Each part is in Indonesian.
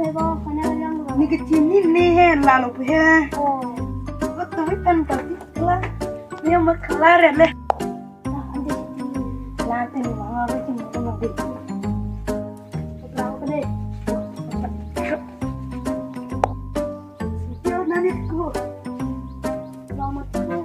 Ni kecil ni lalu ya. Betul kan tadi lah. Dia maklar ya leh. Nanti nih mama bikin sama bikin. Setelah apa deh? Siapa nanti ku? Lama tuh.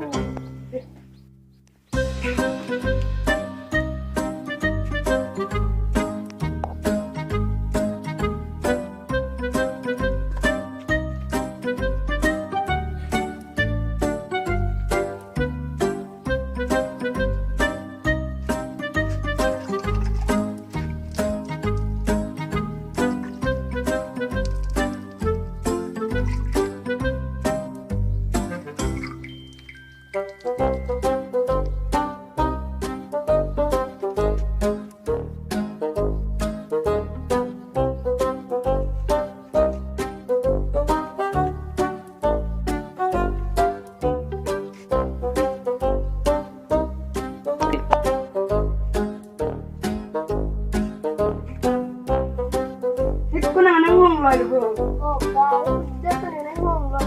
Aku nang ngomong lagi bro. Oh, kau dia tuh nenek ngomong.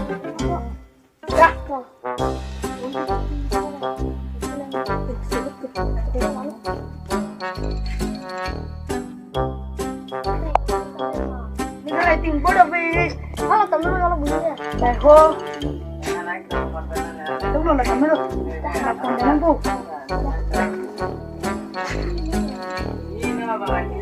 Ya. Ini kan lighting board apa? Halo temen kalau bunyinya. Leho. Itu belum ada kamera. Laptop jalan bu. Ini apa?